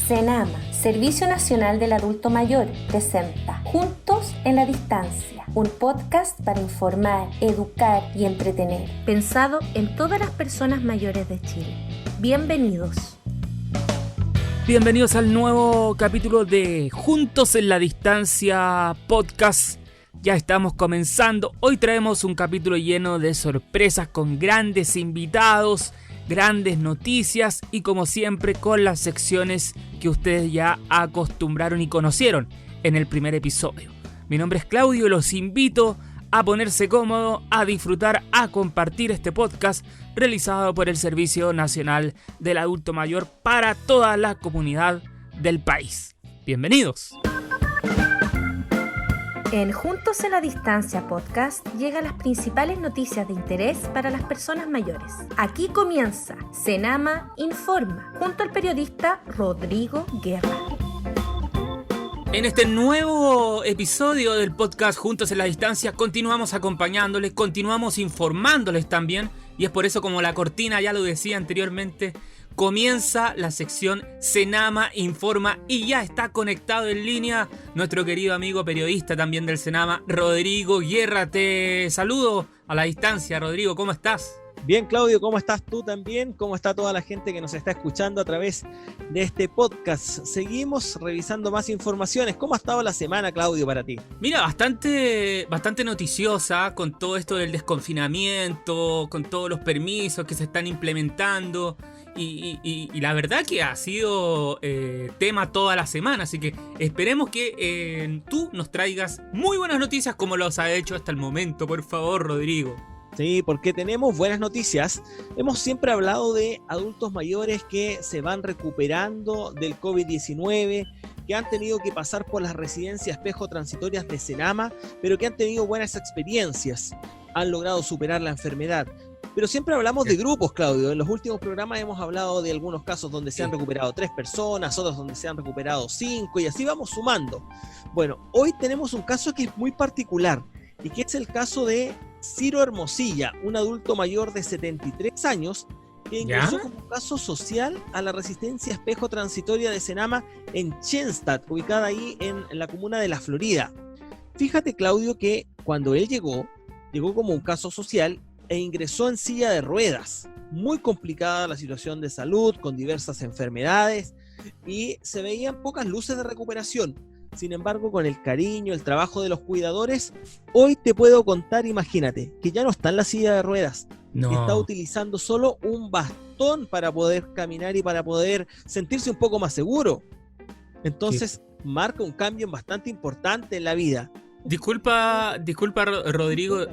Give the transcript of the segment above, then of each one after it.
Senama, Servicio Nacional del Adulto Mayor, presenta Juntos en la Distancia, un podcast para informar, educar y entretener, pensado en todas las personas mayores de Chile. Bienvenidos. Bienvenidos al nuevo capítulo de Juntos en la Distancia podcast. Ya estamos comenzando. Hoy traemos un capítulo lleno de sorpresas con grandes invitados, grandes noticias y como siempre con las secciones que ustedes ya acostumbraron y conocieron en el primer episodio. Mi nombre es Claudio y los invito a ponerse cómodo, a disfrutar, a compartir este podcast realizado por el Servicio Nacional del Adulto Mayor para toda la comunidad del país. Bienvenidos. En Juntos en la Distancia podcast llegan las principales noticias de interés para las personas mayores. Aquí comienza Senama Informa, junto al periodista Rodrigo Guerra. En este nuevo episodio del podcast Juntos en la Distancia continuamos acompañándoles, continuamos informándoles también, y es por eso, como la cortina ya lo decía anteriormente, comienza la sección Senama Informa y ya está conectado en línea nuestro querido amigo periodista también del Senama, Rodrigo Guerra. Te saludo a la distancia, Rodrigo, ¿cómo estás? Bien, Claudio, ¿cómo estás tú también? ¿Cómo está toda la gente que nos está escuchando a través de este podcast? Seguimos revisando más informaciones. ¿Cómo ha estado la semana, Claudio, para ti? Mira, bastante noticiosa con todo esto del desconfinamiento, con todos los permisos que se están implementando. Y la verdad que ha sido tema toda la semana, así que esperemos que tú nos traigas muy buenas noticias como los ha hecho hasta el momento, por favor, Rodrigo. Sí, porque tenemos buenas noticias. Hemos siempre hablado de adultos mayores que se van recuperando del COVID-19, que han tenido que pasar por las residencias espejo transitorias de Senama, pero que han tenido buenas experiencias, han logrado superar la enfermedad. Pero siempre hablamos de grupos, Claudio. En los últimos programas hemos hablado de algunos casos donde se han recuperado 3 personas, otros donde se han recuperado 5, y así vamos sumando. Bueno, hoy tenemos un caso que es muy particular, y que es el caso de Ciro Hermosilla, un adulto mayor de 73 años, que ingresó como caso social a la residencia espejo transitoria de Senama en Chenstadt, ubicada ahí en la comuna de La Florida. Fíjate, Claudio, que cuando él llegó como un caso social e ingresó en silla de ruedas. Muy complicada la situación de salud, con diversas enfermedades, y se veían pocas luces de recuperación. Sin embargo, con el cariño, el trabajo de los cuidadores, hoy te puedo contar, imagínate, que ya no está en la silla de ruedas, que está utilizando solo un bastón para poder caminar y para poder sentirse un poco más seguro. Entonces, marca un cambio bastante importante en la vida. Disculpa, Rodrigo,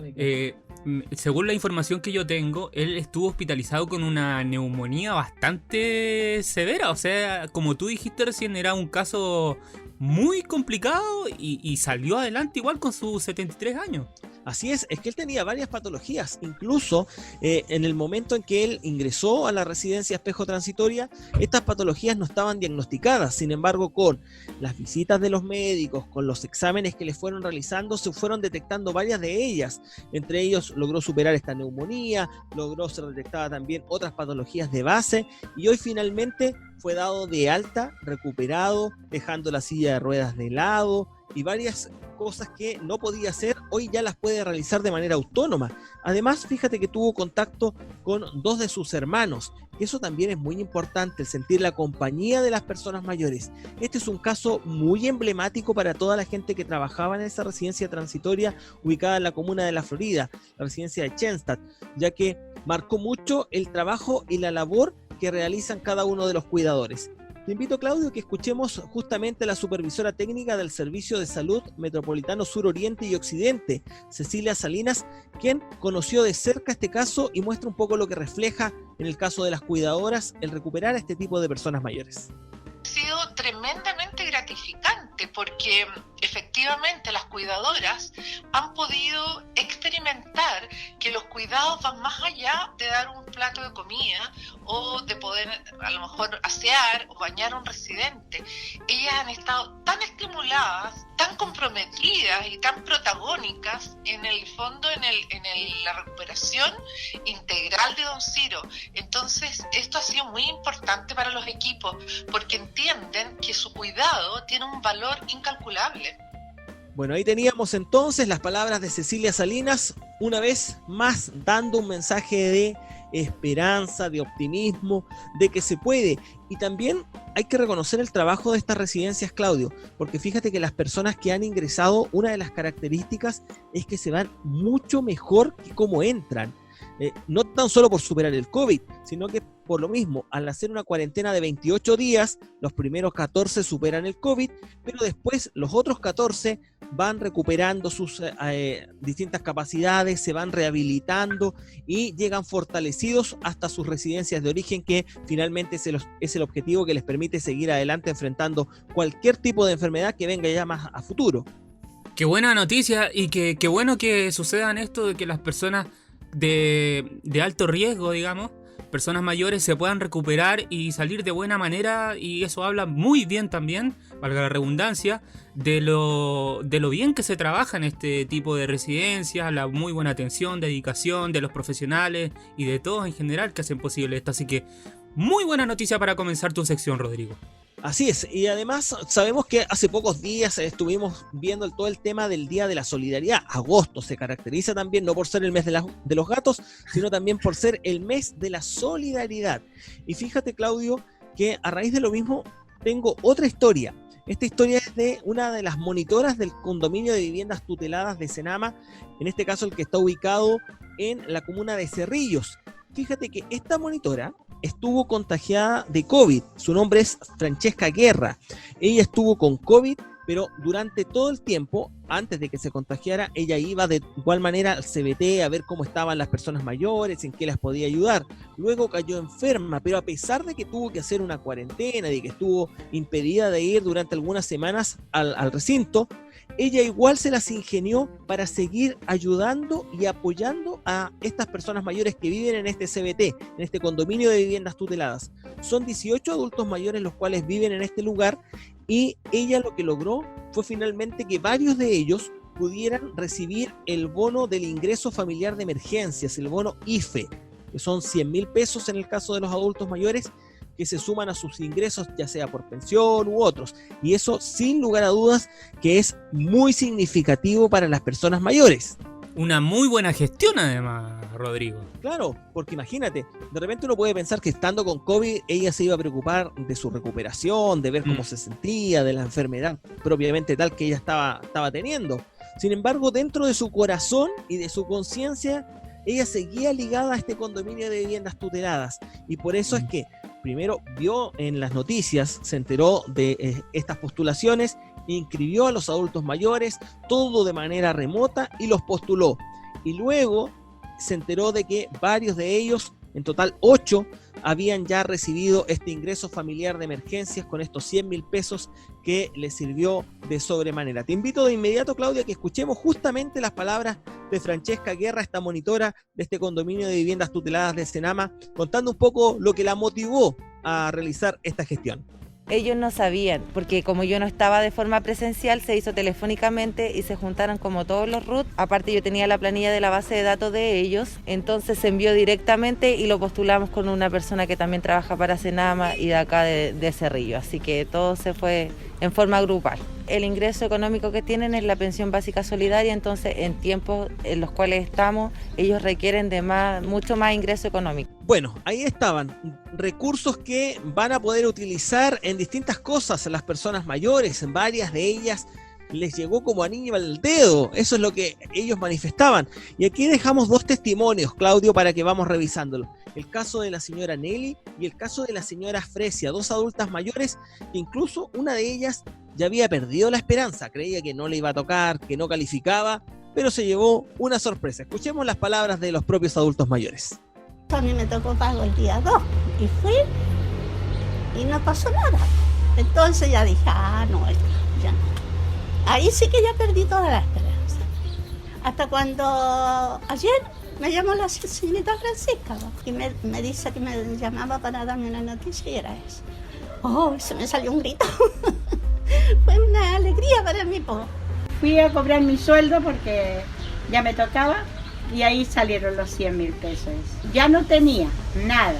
según la información que yo tengo, él estuvo hospitalizado con una neumonía bastante severa. O sea, como tú dijiste recién, era un caso muy complicado y salió adelante igual con sus 73 años. Así es que él tenía varias patologías, incluso en el momento en que él ingresó a la residencia espejo transitoria, estas patologías no estaban diagnosticadas. Sin embargo, con las visitas de los médicos, con los exámenes que le fueron realizando, se fueron detectando varias de ellas. Entre ellos logró superar esta neumonía, logró ser detectada también otras patologías de base, y hoy finalmente fue dado de alta, recuperado, dejando la silla de ruedas de lado, y varias cosas que no podía hacer, hoy ya las puede realizar de manera autónoma. Además, fíjate que tuvo contacto con 2 de sus hermanos, y eso también es muy importante, el sentir la compañía de las personas mayores. Este es un caso muy emblemático para toda la gente que trabajaba en esa residencia transitoria ubicada en la comuna de La Florida, la residencia de Chenstadt, ya que marcó mucho el trabajo y la labor que realizan cada uno de los cuidadores. Te invito, Claudio, que escuchemos justamente a la supervisora técnica del Servicio de Salud Metropolitano Sur, Oriente y Occidente, Cecilia Salinas, quien conoció de cerca este caso y muestra un poco lo que refleja en el caso de las cuidadoras el recuperar a este tipo de personas mayores. Ha sido tremendamente gratificante gratificante porque efectivamente las cuidadoras han podido experimentar que los cuidados van más allá de dar un plato de comida o de poder a lo mejor asear o bañar a un residente. Ellas han estado tan estimuladas, tan comprometidas y tan protagónicas en el fondo, la recuperación integral de don Ciro. Entonces esto ha sido muy importante para los equipos porque entienden que su cuidado tiene un valor incalculable. Bueno, ahí teníamos entonces las palabras de Cecilia Salinas, una vez más dando un mensaje de esperanza, de optimismo, de que se puede. Y también hay que reconocer el trabajo de estas residencias, Claudio, porque fíjate que las personas que han ingresado, una de las características es que se van mucho mejor que como entran. No tan solo por superar el COVID, sino que por lo mismo, al hacer una cuarentena de 28 días, los primeros 14 superan el COVID, pero después los otros 14 van recuperando sus distintas capacidades, se van rehabilitando y llegan fortalecidos hasta sus residencias de origen, que finalmente es el objetivo que les permite seguir adelante enfrentando cualquier tipo de enfermedad que venga ya más a futuro. Qué buena noticia y qué bueno que sucedan esto de que las personas de alto riesgo, digamos, personas mayores se puedan recuperar y salir de buena manera, y eso habla muy bien también, valga la redundancia, de lo bien que se trabaja en este tipo de residencias, la muy buena atención, dedicación de los profesionales y de todos en general que hacen posible esto. Así que muy buena noticia para comenzar tu sección, Rodrigo. Así es, y además sabemos que hace pocos días estuvimos viendo todo el tema del Día de la Solidaridad. Agosto se caracteriza también no por ser el mes de los gatos, sino también por ser el mes de la solidaridad. Y fíjate, Claudio, que a raíz de lo mismo tengo otra historia. Esta historia es de una de las monitoras del condominio de viviendas tuteladas de Senama, en este caso el que está ubicado en la comuna de Cerrillos. Fíjate que esta monitora estuvo contagiada de COVID. Su nombre es Francesca Guerra. Ella estuvo con COVID, pero durante todo el tiempo, antes de que se contagiara, ella iba de igual manera al CBT a ver cómo estaban las personas mayores, en qué las podía ayudar. Luego cayó enferma, pero a pesar de que tuvo que hacer una cuarentena, de que estuvo impedida de ir durante algunas semanas al recinto, ella igual se las ingenió para seguir ayudando y apoyando a estas personas mayores que viven en este CBT, en este condominio de viviendas tuteladas. Son 18 adultos mayores los cuales viven en este lugar, y ella lo que logró fue finalmente que varios de ellos pudieran recibir el bono del ingreso familiar de emergencias, el bono IFE, que son 100.000 pesos en el caso de los adultos mayores, que se suman a sus ingresos, ya sea por pensión u otros. Y eso, sin lugar a dudas, que es muy significativo para las personas mayores. Una muy buena gestión, además, Rodrigo. Claro, porque imagínate, de repente uno puede pensar que estando con COVID, ella se iba a preocupar de su recuperación, de ver cómo se sentía, de la enfermedad propiamente tal que ella estaba teniendo. Sin embargo, dentro de su corazón y de su conciencia, ella seguía ligada a este condominio de viviendas tuteladas. Y por eso es que primero vio en las noticias, se enteró de estas postulaciones, inscribió a los adultos mayores, todo de manera remota, y los postuló. Y luego se enteró de que varios de ellos, en total 8, habían ya recibido este ingreso familiar de emergencias con estos 100.000 pesos que les sirvió de sobremanera. Te invito de inmediato, Claudia, que escuchemos justamente las palabras de Francesca Guerra, esta monitora de este condominio de viviendas tuteladas de Senama, contando un poco lo que la motivó a realizar esta gestión. Ellos no sabían, porque como yo no estaba de forma presencial, se hizo telefónicamente y se juntaron como todos los RUT. Aparte yo tenía la planilla de la base de datos de ellos, entonces se envió directamente y lo postulamos con una persona que también trabaja para Senama y de acá de Cerrillo. Así que todo se fue en forma grupal. El ingreso económico que tienen es la pensión básica solidaria, entonces en tiempos en los cuales estamos, ellos requieren de mucho más ingreso económico. Bueno, ahí estaban recursos que van a poder utilizar en distintas cosas las personas mayores. En varias de ellas les llegó como anillo al dedo. Eso es lo que ellos manifestaban. Y aquí dejamos 2 testimonios, Claudio, para que vamos revisándolo. El caso de la señora Nelly y el caso de la señora Fresia, 2 adultas mayores que incluso una de ellas ya había perdido la esperanza. Creía que no le iba a tocar, que no calificaba, pero se llevó una sorpresa. Escuchemos las palabras de los propios adultos mayores. A mí me tocó pago el día 2 y fui y no pasó nada. Entonces ya dije, no, ya no. Ahí sí que ya perdí toda la esperanza. Hasta cuando ayer me llamó la señorita Francisca y me dice que me llamaba para darme una noticia y era eso. Oh, se me salió un grito. Fue una alegría para mí. Fui a cobrar mi sueldo porque ya me tocaba y ahí salieron los 100.000 pesos. Ya no tenía nada,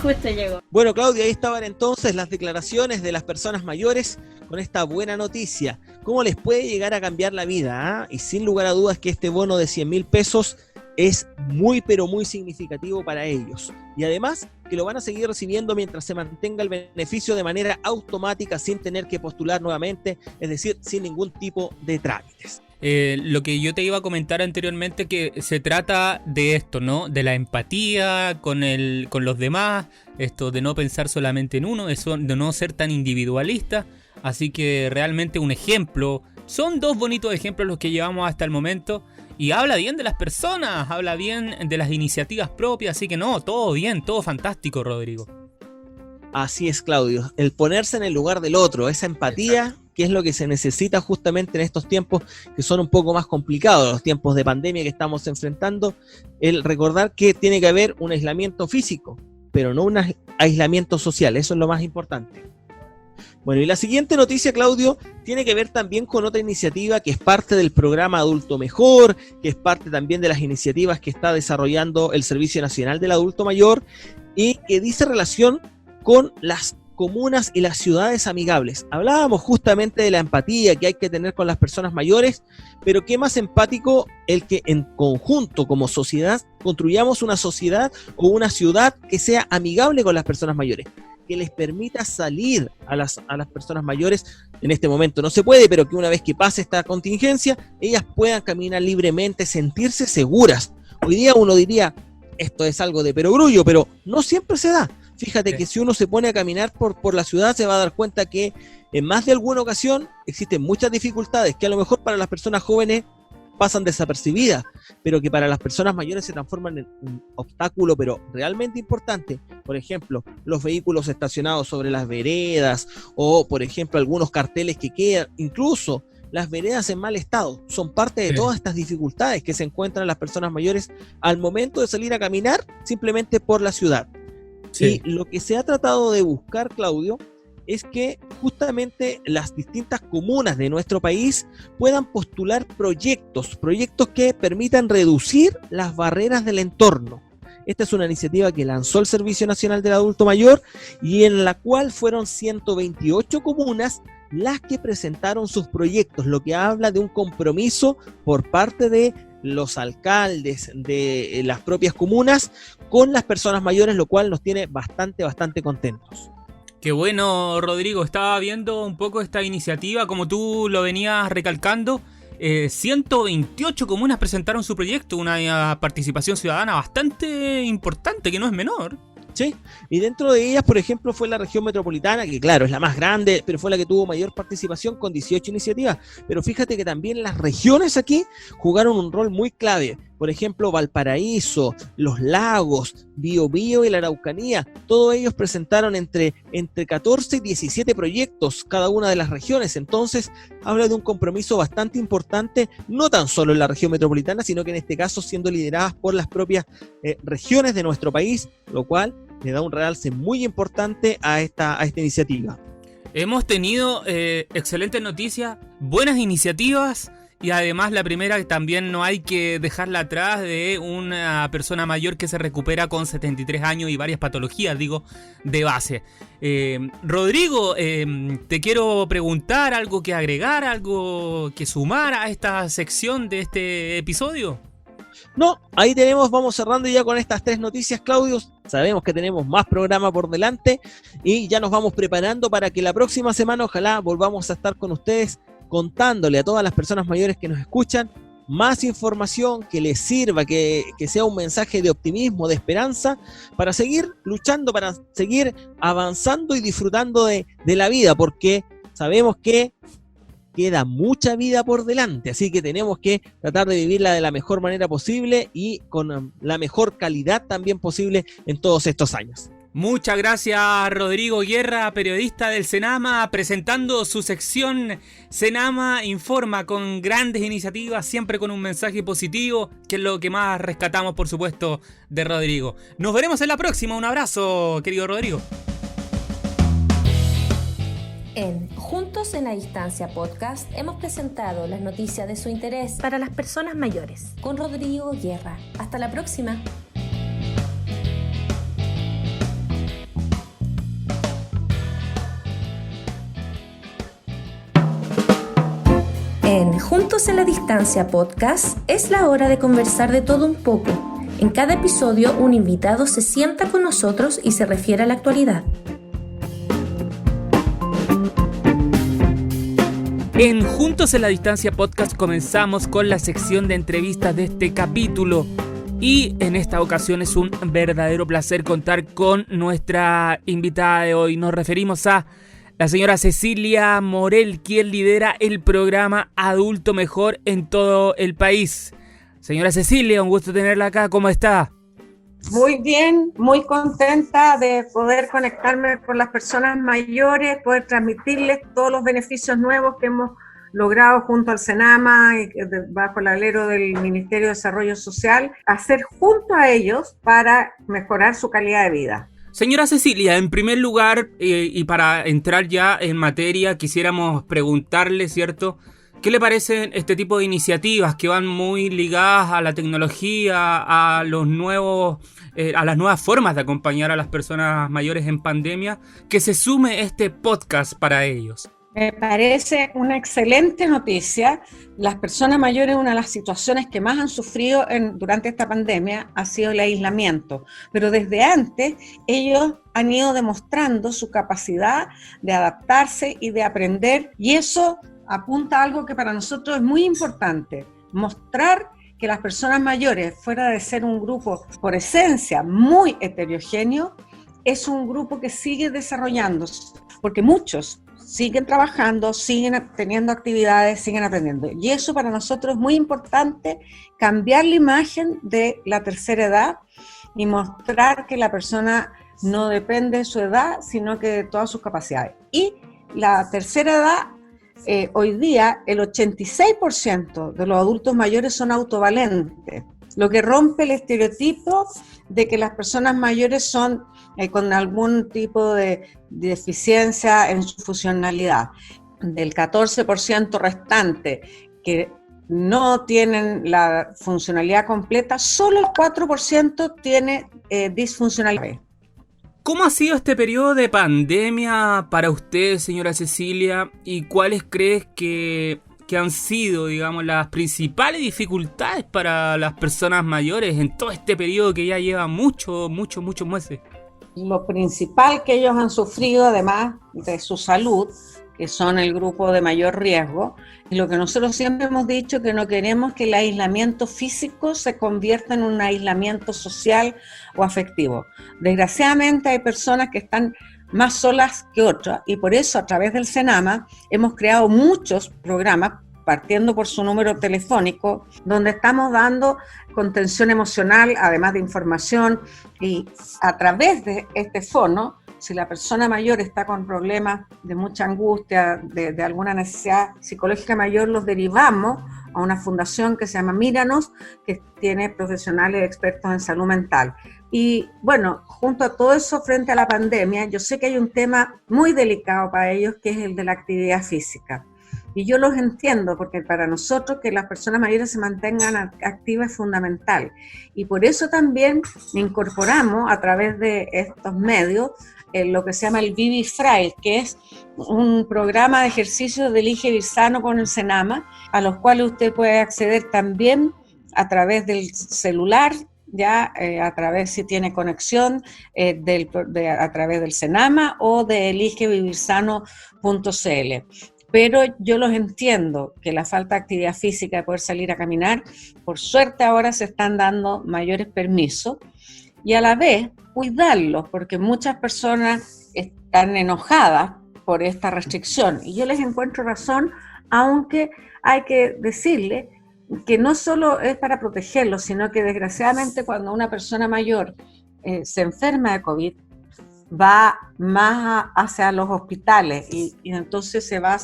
justo llegó. Bueno, Claudia, ahí estaban entonces las declaraciones de las personas mayores con esta buena noticia. ¿Cómo les puede llegar a cambiar la vida? Y sin lugar a dudas que este bono de 100.000 pesos es muy, pero muy significativo para ellos. Y además que lo van a seguir recibiendo mientras se mantenga el beneficio de manera automática sin tener que postular nuevamente, es decir, sin ningún tipo de trámites. Lo que yo te iba a comentar anteriormente, que se trata de esto, ¿no? De la empatía con los demás, esto de no pensar solamente en uno, eso de no ser tan individualista. Así que realmente un ejemplo, son 2 bonitos ejemplos los que llevamos hasta el momento. Y habla bien de las personas, habla bien de las iniciativas propias, así que no, todo bien, todo fantástico, Rodrigo. Así es, Claudio, el ponerse en el lugar del otro, esa empatía, que es lo que se necesita justamente en estos tiempos que son un poco más complicados, los tiempos de pandemia que estamos enfrentando, el recordar que tiene que haber un aislamiento físico, pero no un aislamiento social, eso es lo más importante. Bueno, y la siguiente noticia, Claudio, tiene que ver también con otra iniciativa que es parte del programa Adulto Mejor, que es parte también de las iniciativas que está desarrollando el Servicio Nacional del Adulto Mayor y que dice relación con las comunas y las ciudades amigables. Hablábamos justamente de la empatía que hay que tener con las personas mayores, pero qué más empático el que en conjunto como sociedad construyamos una sociedad o una ciudad que sea amigable con las personas mayores, que les permita salir a las personas mayores. En este momento no se puede, pero que una vez que pase esta contingencia, ellas puedan caminar libremente, sentirse seguras. Hoy día uno diría, esto es algo de perogrullo, pero no siempre se da. Fíjate que si uno se pone a caminar por la ciudad, se va a dar cuenta que en más de alguna ocasión existen muchas dificultades que a lo mejor para las personas jóvenes pasan desapercibidas, pero que para las personas mayores se transforman en un obstáculo, pero realmente importante. Por ejemplo, los vehículos estacionados sobre las veredas, o por ejemplo algunos carteles que quedan, incluso las veredas en mal estado, son parte de todas estas dificultades que se encuentran las personas mayores al momento de salir a caminar simplemente por la ciudad. Sí. Y lo que se ha tratado de buscar, Claudio, es que justamente las distintas comunas de nuestro país puedan postular proyectos que permitan reducir las barreras del entorno. Esta es una iniciativa que lanzó el Servicio Nacional del Adulto Mayor y en la cual fueron 128 comunas las que presentaron sus proyectos, lo que habla de un compromiso por parte de los alcaldes de las propias comunas con las personas mayores, lo cual nos tiene bastante contentos. Qué bueno, Rodrigo, estaba viendo un poco esta iniciativa, como tú lo venías recalcando. 128 comunas presentaron su proyecto, una participación ciudadana bastante importante, que no es menor. Sí, y dentro de ellas, por ejemplo, fue la región metropolitana, que claro, es la más grande, pero fue la que tuvo mayor participación con 18 iniciativas. Pero fíjate que también las regiones aquí jugaron un rol muy clave. Por ejemplo, Valparaíso, Los Lagos, Biobío y la Araucanía, todos ellos presentaron entre 14 y 17 proyectos cada una de las regiones. Entonces, habla de un compromiso bastante importante, no tan solo en la región metropolitana, sino que en este caso siendo lideradas por las propias regiones de nuestro país, lo cual le da un realce muy importante a esta iniciativa. Hemos tenido excelentes noticias, buenas iniciativas. Y además la primera, que también no hay que dejarla atrás, de una persona mayor que se recupera con 73 años y varias patologías, de base. Rodrigo, te quiero preguntar, algo que agregar, algo que sumar a esta sección de este episodio. No, ahí vamos cerrando ya con estas 3 noticias, Claudio. Sabemos que tenemos más programa por delante y ya nos vamos preparando para que la próxima semana ojalá volvamos a estar con ustedes contándole a todas las personas mayores que nos escuchan más información que les sirva, que sea un mensaje de optimismo, de esperanza, para seguir luchando, para seguir avanzando y disfrutando de la vida, porque sabemos que queda mucha vida por delante, así que tenemos que tratar de vivirla de la mejor manera posible y con la mejor calidad también posible en todos estos años. Muchas gracias, Rodrigo Guerra, periodista del Senama, presentando su sección Senama Informa, con grandes iniciativas, siempre con un mensaje positivo, que es lo que más rescatamos, por supuesto, de Rodrigo. Nos veremos en la próxima. Un abrazo, querido Rodrigo. En Juntos en la Distancia Podcast hemos presentado las noticias de su interés para las personas mayores con Rodrigo Guerra. Hasta la próxima. En Juntos en la Distancia Podcast es la hora de conversar de todo un poco. En cada episodio un invitado se sienta con nosotros y se refiere a la actualidad. En Juntos en la Distancia Podcast comenzamos con la sección de entrevistas de este capítulo. Y en esta ocasión es un verdadero placer contar con nuestra invitada de hoy. Nos referimos a la señora Cecilia Morel, quien lidera el programa Adulto Mejor en todo el país. Señora Cecilia, un gusto tenerla acá. ¿Cómo está? Muy bien, muy contenta de poder conectarme con las personas mayores, poder transmitirles todos los beneficios nuevos que hemos logrado junto al Senama y bajo el alero del Ministerio de Desarrollo Social, hacer junto a ellos para mejorar su calidad de vida. Señora Cecilia, en primer lugar, y para entrar ya en materia, quisiéramos preguntarle, ¿cierto?, ¿qué le parecen este tipo de iniciativas que van muy ligadas a la tecnología, a las nuevas formas de acompañar a las personas mayores en pandemia, que se sume este podcast para ellos? Me parece una excelente noticia. Las personas mayores, una de las situaciones que más han sufrido durante esta pandemia ha sido el aislamiento. Pero desde antes ellos han ido demostrando su capacidad de adaptarse y de aprender. Y eso apunta a algo que para nosotros es muy importante. Mostrar que las personas mayores, fuera de ser un grupo por esencia muy heterogéneo, es un grupo que sigue desarrollándose. Porque muchos siguen trabajando, siguen teniendo actividades, siguen aprendiendo. Y eso para nosotros es muy importante, cambiar la imagen de la tercera edad y mostrar que la persona no depende de su edad, sino que de todas sus capacidades. Y la tercera edad, hoy día, el 86% de los adultos mayores son autovalentes, lo que rompe el estereotipo de que las personas mayores son con algún tipo de deficiencia en su funcionalidad. Del 14% restante que no tienen la funcionalidad completa, solo el 4% tiene disfuncionalidad. ¿Cómo ha sido este periodo de pandemia para usted, señora Cecilia? ¿Y cuáles crees que han sido, digamos, las principales dificultades para las personas mayores en todo este periodo que ya lleva muchos meses? Lo principal que ellos han sufrido, además de su salud, que son el grupo de mayor riesgo, y lo que nosotros siempre hemos dicho, que no queremos que el aislamiento físico se convierta en un aislamiento social o afectivo. Desgraciadamente hay personas que están más solas que otras, y por eso a través del Senama hemos creado muchos programas, partiendo por su número telefónico, donde estamos dando contención emocional, además de información, y a través de este fono, si la persona mayor está con problemas de mucha angustia, de alguna necesidad psicológica mayor, los derivamos a una fundación que se llama Míranos, que tiene profesionales expertos en salud mental. Y bueno, junto a todo eso, frente a la pandemia, yo sé que hay un tema muy delicado para ellos, que es el de la actividad física. Y yo los entiendo, porque para nosotros que las personas mayores se mantengan activas es fundamental. Y por eso también incorporamos a través de estos medios lo que se llama el Vivi Frail, que es un programa de ejercicios de Elige Vivir Sano con el Senama, a los cuales usted puede acceder también a través del celular, ya a través, si tiene conexión, a través del Senama o de eligevivirsano.cl. Pero yo los entiendo, que la falta de actividad física, de poder salir a caminar, por suerte ahora se están dando mayores permisos, y a la vez cuidarlos, porque muchas personas están enojadas por esta restricción, y yo les encuentro razón, aunque hay que decirle que no solo es para protegerlos, sino que desgraciadamente cuando una persona mayor se enferma de COVID, va más hacia los hospitales y entonces se va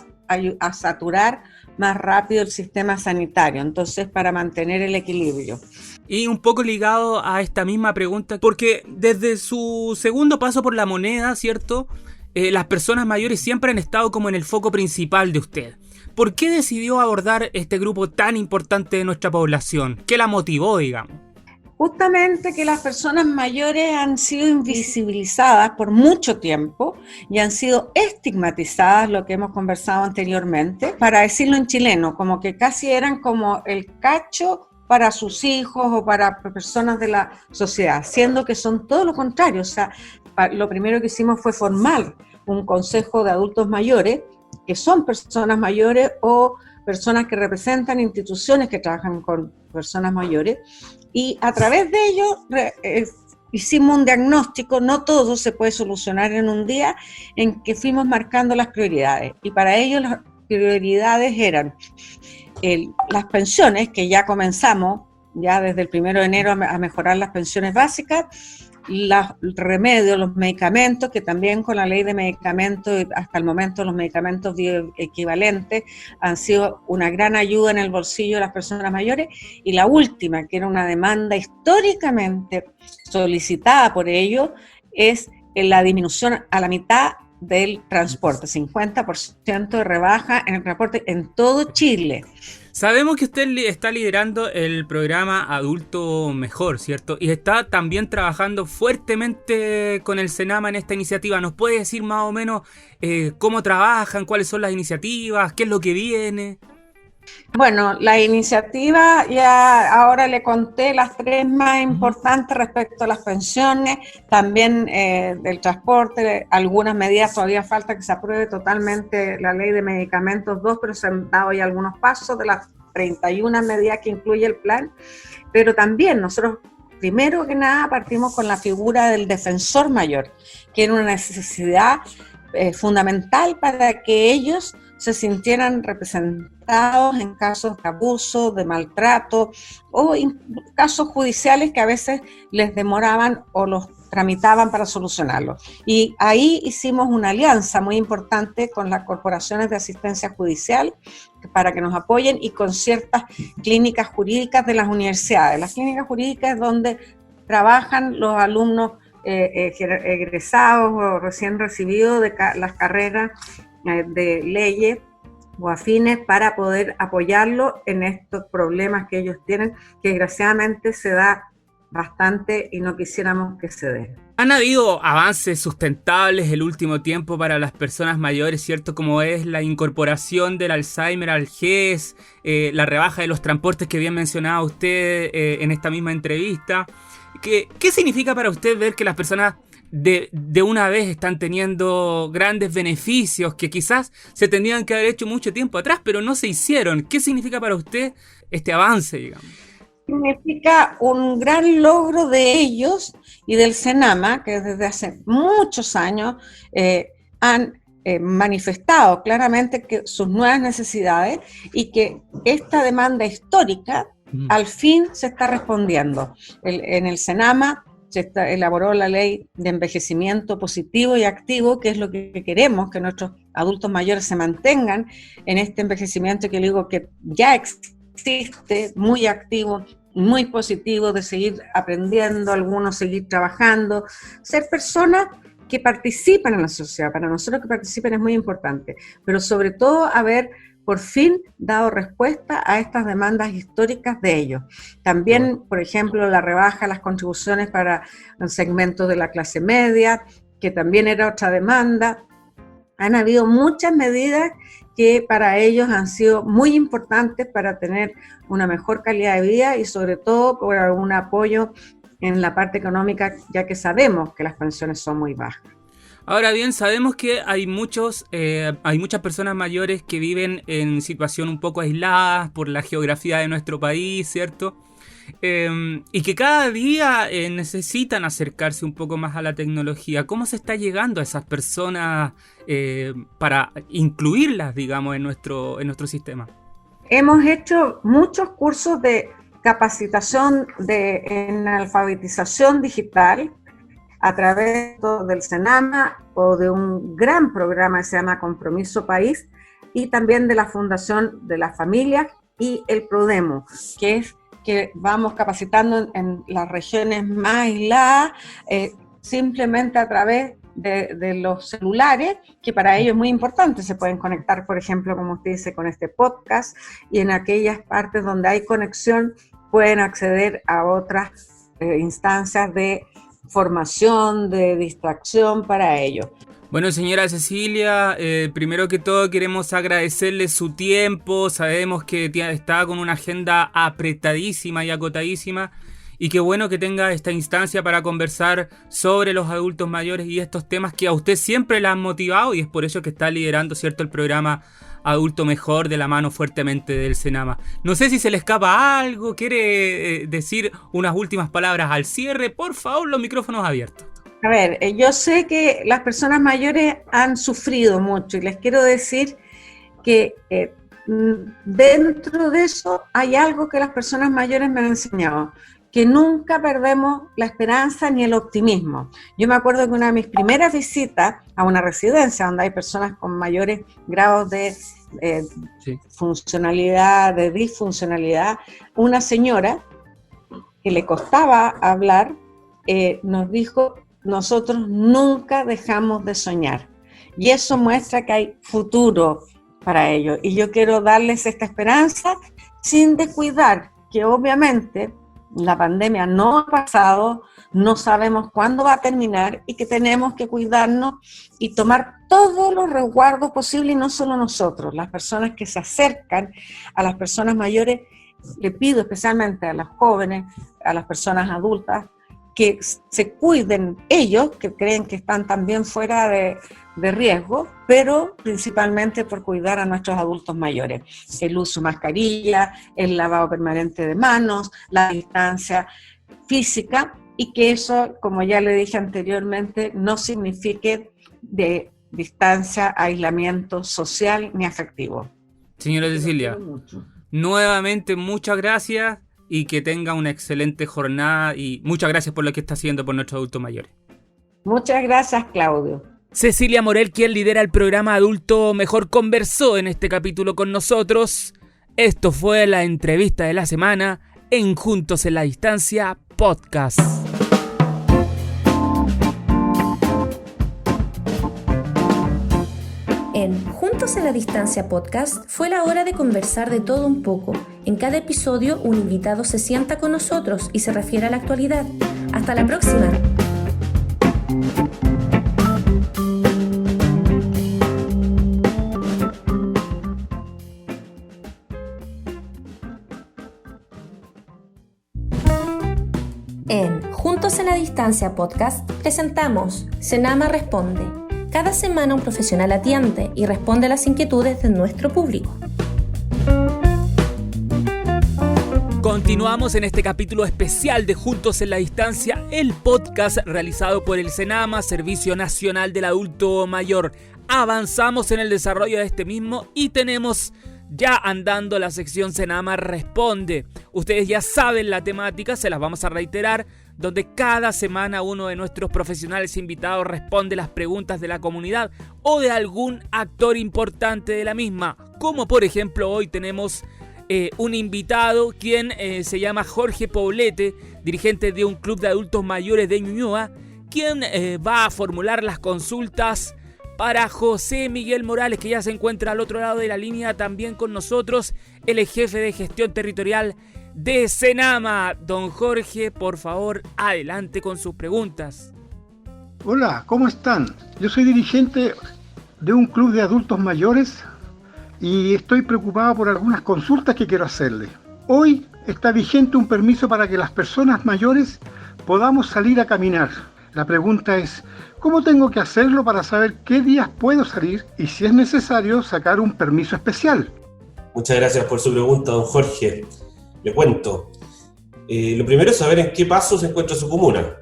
a saturar más rápido el sistema sanitario, entonces para mantener el equilibrio. Y un poco ligado a esta misma pregunta, porque desde su segundo paso por la moneda, ¿cierto? Las personas mayores siempre han estado como en el foco principal de usted. ¿Por qué decidió abordar este grupo tan importante de nuestra población? ¿Qué la motivó, digamos? Justamente que las personas mayores han sido invisibilizadas por mucho tiempo y han sido estigmatizadas, lo que hemos conversado anteriormente, para decirlo en chileno, como que casi eran como el cacho para sus hijos o para personas de la sociedad, siendo que son todo lo contrario. O sea, lo primero que hicimos fue formar un consejo de adultos mayores, que son personas mayores o personas que representan instituciones que trabajan con personas mayores, y a través de ello hicimos un diagnóstico. No todo se puede solucionar en un día, en que fuimos marcando las prioridades, y para ello las prioridades eran las pensiones, que ya comenzamos ya desde el 1 de enero a mejorar las pensiones básicas, los remedios, los medicamentos, que también con la ley de medicamentos, hasta el momento los medicamentos bioequivalentes han sido una gran ayuda en el bolsillo de las personas mayores, y la última, que era una demanda históricamente solicitada por ellos, es la disminución a la mitad del transporte, 50% de rebaja en el transporte en todo Chile. Sabemos que usted está liderando el programa Adulto Mejor, ¿cierto? Y está también trabajando fuertemente con el Senama en esta iniciativa. ¿Nos puede decir más o menos cómo trabajan, cuáles son las iniciativas, qué es lo que viene? Bueno, la iniciativa, ya ahora le conté las 3 más importantes respecto a las pensiones, también del transporte, algunas medidas. Todavía falta que se apruebe totalmente la ley de medicamentos 2, pero se han dado ya algunos pasos de las 31 medidas que incluye el plan. Pero también nosotros, primero que nada, partimos con la figura del defensor mayor, que era una necesidad fundamental para que ellos se sintieran representados en casos de abuso, de maltrato o casos judiciales que a veces les demoraban o los tramitaban para solucionarlos. Y ahí hicimos una alianza muy importante con las corporaciones de asistencia judicial para que nos apoyen, y con ciertas clínicas jurídicas de las universidades. Las clínicas jurídicas es donde trabajan los alumnos egresados o recién recibidos de las carreras de leyes o afines, para poder apoyarlo en estos problemas que ellos tienen, que desgraciadamente se da bastante y no quisiéramos que se dé. Han habido avances sustentables el último tiempo para las personas mayores, ¿cierto? Como es la incorporación del Alzheimer al GES, la rebaja de los transportes que bien mencionaba usted en esta misma entrevista. ¿Qué significa para usted ver que las personas de una vez están teniendo grandes beneficios que quizás se tendrían que haber hecho mucho tiempo atrás, pero no se hicieron? ¿Qué significa para usted este avance, digamos? Significa un gran logro de ellos y del Senama, que desde hace muchos años han manifestado claramente que sus nuevas necesidades, y que esta demanda histórica al fin se está respondiendo. En el Senama se elaboró la ley de envejecimiento positivo y activo, que es lo que queremos, que nuestros adultos mayores se mantengan en este envejecimiento, que digo que ya existe, muy activo, muy positivo, de seguir aprendiendo, algunos seguir trabajando, ser personas que participan en la sociedad. Para nosotros que participen es muy importante, pero sobre todo haber por fin dado respuesta a estas demandas históricas de ellos. También, por ejemplo, la rebaja de las contribuciones para segmentos de la clase media, que también era otra demanda. Han habido muchas medidas que para ellos han sido muy importantes para tener una mejor calidad de vida, y sobre todo por un apoyo en la parte económica, ya que sabemos que las pensiones son muy bajas. Ahora bien, sabemos que hay muchas personas mayores que viven en situación un poco aisladas por la geografía de nuestro país, ¿cierto? Y que cada día necesitan acercarse un poco más a la tecnología. ¿Cómo se está llegando a esas personas para incluirlas, digamos, en nuestro sistema? Hemos hecho muchos cursos de capacitación en alfabetización digital a través del Senama o de un gran programa que se llama Compromiso País, y también de la Fundación de las Familias y el Prodemo, que es que vamos capacitando en las regiones más aisladas, simplemente a través de los celulares, que para ellos es muy importante. Se pueden conectar, por ejemplo, como usted dice, con este podcast, y en aquellas partes donde hay conexión pueden acceder a otras instancias de formación, de distracción para ellos. Bueno, señora Cecilia, primero que todo queremos agradecerle su tiempo. Sabemos que está con una agenda apretadísima y acotadísima, y qué bueno que tenga esta instancia para conversar sobre los adultos mayores y estos temas que a usted siempre la han motivado, y es por eso que está liderando, ¿cierto?, el programa Adulto Mejor de la mano fuertemente del Senama. No sé si se le escapa algo, quiere decir unas últimas palabras al cierre. Por favor, los micrófonos abiertos. A ver, yo sé que las personas mayores han sufrido mucho, y les quiero decir que dentro de eso hay algo que las personas mayores me han enseñado, que nunca perdemos la esperanza ni el optimismo. Yo me acuerdo que una de mis primeras visitas a una residencia donde hay personas con mayores grados de funcionalidad, de disfuncionalidad, una señora que le costaba hablar nos dijo: nosotros nunca dejamos de soñar. Y eso muestra que hay futuro para ellos. Y yo quiero darles esta esperanza sin descuidar que obviamente la pandemia no ha pasado, no sabemos cuándo va a terminar, y que tenemos que cuidarnos y tomar todos los resguardos posibles, y no solo nosotros, las personas que se acercan a las personas mayores. Le pido especialmente a los jóvenes, a las personas adultas, que se cuiden ellos, que creen que están también fuera de riesgo, pero principalmente por cuidar a nuestros adultos mayores. El uso de mascarilla, el lavado permanente de manos, la distancia física, y que eso, como ya le dije anteriormente, no signifique de distancia, aislamiento social ni afectivo. Señora Cecilia, nuevamente muchas gracias, y que tenga una excelente jornada, y muchas gracias por lo que está haciendo por nuestros adultos mayores. Muchas gracias, Claudio. Cecilia Morel, quien lidera el programa Adulto Mejor, conversó en este capítulo con nosotros. Esto fue la entrevista de la semana en Juntos en la Distancia Podcast. En Juntos en la Distancia Podcast fue la hora de conversar de todo un poco. En cada episodio un invitado se sienta con nosotros y se refiere a la actualidad. Hasta la próxima. En Juntos en la Distancia Podcast presentamos Senama Responde. Cada semana un profesional atiende y responde a las inquietudes de nuestro público. Continuamos en este capítulo especial de Juntos en la Distancia, el podcast realizado por el Senama, Servicio Nacional del Adulto Mayor. Avanzamos en el desarrollo de este mismo y tenemos ya andando la sección Senama Responde. Ustedes ya saben la temática, se las vamos a reiterar, donde cada semana uno de nuestros profesionales invitados responde las preguntas de la comunidad o de algún actor importante de la misma. Como por ejemplo hoy tenemos un invitado quien se llama Jorge Poblete, dirigente de un club de adultos mayores de Ñuñoa, quien va a formular las consultas para José Miguel Morales, que ya se encuentra al otro lado de la línea también con nosotros, el jefe de gestión territorial de Senama. Don Jorge, por favor, adelante con sus preguntas. Hola, ¿cómo están? Yo soy dirigente de un club de adultos mayores y estoy preocupado por algunas consultas que quiero hacerle. Hoy está vigente un permiso para que las personas mayores podamos salir a caminar. La pregunta es, ¿cómo tengo que hacerlo para saber qué días puedo salir y si es necesario sacar un permiso especial? Muchas gracias por su pregunta, don Jorge. Le cuento. Lo primero es saber en qué paso se encuentra su comuna.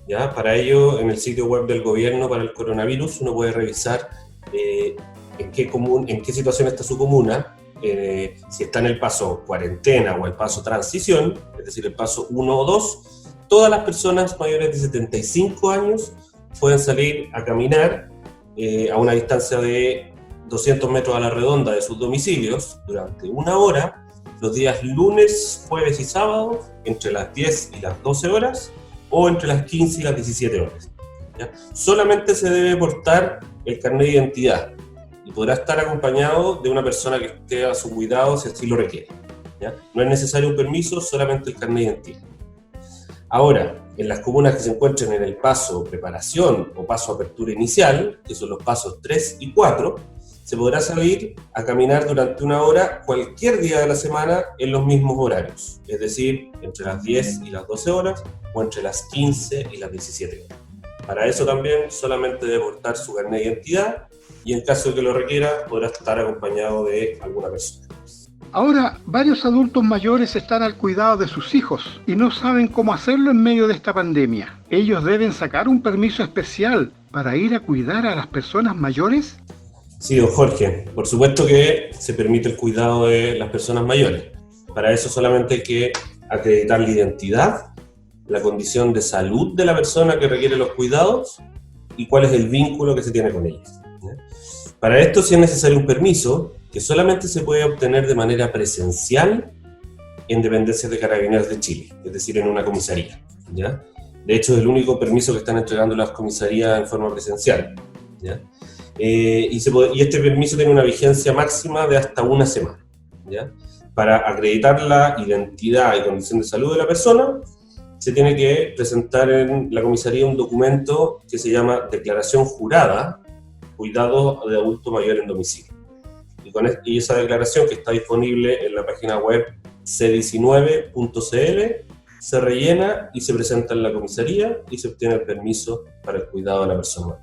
¿Ya? Para ello, en el sitio web del gobierno para el coronavirus, uno puede revisar en qué situación está su comuna, si está en el paso cuarentena o el paso transición, es decir, el paso 1 o 2, todas las personas mayores de 75 años pueden salir a caminar a una distancia de 200 metros a la redonda de sus domicilios durante 1 hora, los días lunes, jueves y sábado, entre las 10 y las 12 horas, o entre las 15 y las 17 horas. ¿Ya? Solamente se debe portar el carnet de identidad y podrá estar acompañado de una persona que esté a su cuidado si así lo requiere. ¿Ya? No es necesario un permiso, solamente el carnet de identidad. Ahora, en las comunas que se encuentren en el paso preparación o paso apertura inicial, que son los pasos 3 y 4, se podrá salir a caminar durante 1 hora cualquier día de la semana en los mismos horarios, es decir, entre las 10 y las 12 horas o entre las 15 y las 17 horas. Para eso también solamente debe portar su carnet de identidad y en caso de que lo requiera podrá estar acompañado de alguna persona. Ahora, varios adultos mayores están al cuidado de sus hijos y no saben cómo hacerlo en medio de esta pandemia. ¿Ellos deben sacar un permiso especial para ir a cuidar a las personas mayores? Sí, don Jorge, por supuesto que se permite el cuidado de las personas mayores. Para eso solamente hay que acreditar la identidad, la condición de salud de la persona que requiere los cuidados y cuál es el vínculo que se tiene con ellas. Para esto sí es necesario un permiso que solamente se puede obtener de manera presencial en dependencias de Carabineros de Chile, es decir, en una comisaría, ¿ya? De hecho, es el único permiso que están entregando las comisarías en forma presencial, ¿ya? Y este permiso tiene una vigencia máxima de hasta 1 semana, ¿ya? Para acreditar la identidad y condición de salud de la persona, se tiene que presentar en la comisaría un documento que se llama Declaración Jurada, Cuidado de Adulto Mayor en Domicilio. Y esa declaración, que está disponible en la página web c19.cl, se rellena y se presenta en la comisaría y se obtiene el permiso para el cuidado de la persona mayor.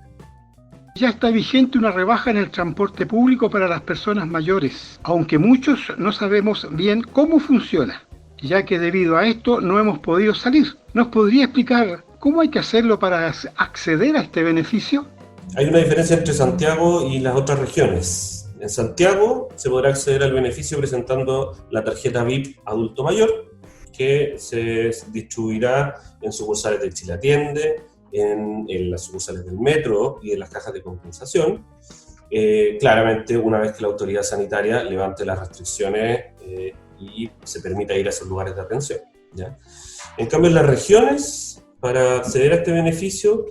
Ya está vigente una rebaja en el transporte público para las personas mayores, aunque muchos no sabemos bien cómo funciona, ya que debido a esto no hemos podido salir. ¿Nos podría explicar cómo hay que hacerlo para acceder a este beneficio? Hay una diferencia entre Santiago y las otras regiones. En Santiago se podrá acceder al beneficio presentando la tarjeta VIP Adulto Mayor, que se distribuirá en sucursales de Chile Atiende, en las sucursales del metro y en las cajas de compensación. Claramente, una vez que la autoridad sanitaria levante las restricciones y se permita ir a esos lugares de atención, ¿ya? En cambio, en las regiones, para acceder a este beneficio,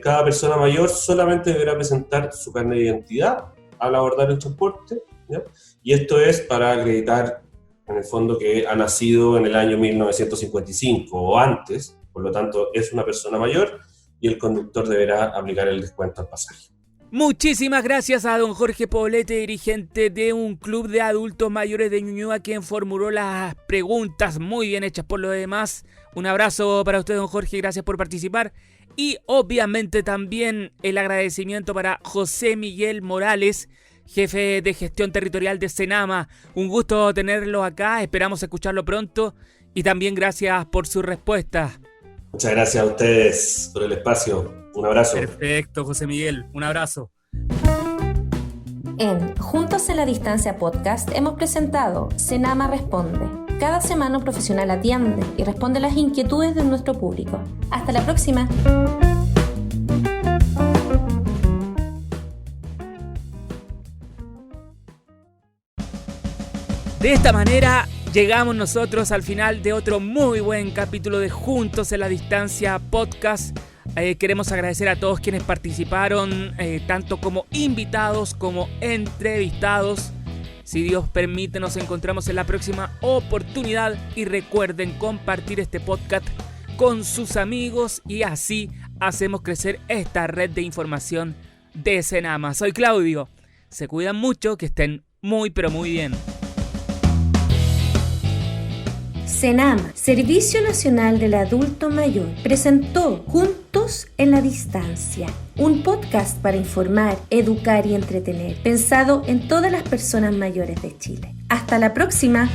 cada persona mayor solamente deberá presentar su carnet de identidad al abordar el transporte, ¿ya? Y esto es para acreditar, en el fondo, que ha nacido en el año 1955 o antes, por lo tanto es una persona mayor y el conductor deberá aplicar el descuento al pasaje. Muchísimas gracias a don Jorge Poblete, dirigente de un club de adultos mayores de Ñuñoa, quien formuló las preguntas muy bien hechas por lo demás. Un abrazo para usted, don Jorge, gracias por participar. Y obviamente también el agradecimiento para José Miguel Morales, jefe de gestión territorial de Senama. Un gusto tenerlo acá, esperamos escucharlo pronto y también gracias por su respuesta. Muchas gracias a ustedes por el espacio. Un abrazo. Perfecto, José Miguel. Un abrazo. En Juntos en la Distancia podcast hemos presentado Senama Responde. Cada semana un profesional atiende y responde las inquietudes de nuestro público. Hasta la próxima. De esta manera llegamos nosotros al final de otro muy buen capítulo de Juntos en la Distancia podcast. Queremos agradecer a todos quienes participaron, tanto como invitados como entrevistados. Si Dios permite, nos encontramos en la próxima oportunidad y recuerden compartir este podcast con sus amigos y así hacemos crecer esta red de información de Senama. Soy Claudio. Se cuidan mucho, que estén muy pero muy bien. Senama, Servicio Nacional del Adulto Mayor, presentó Juntos en la Distancia, un podcast para informar, educar y entretener, pensado en todas las personas mayores de Chile. ¡Hasta la próxima!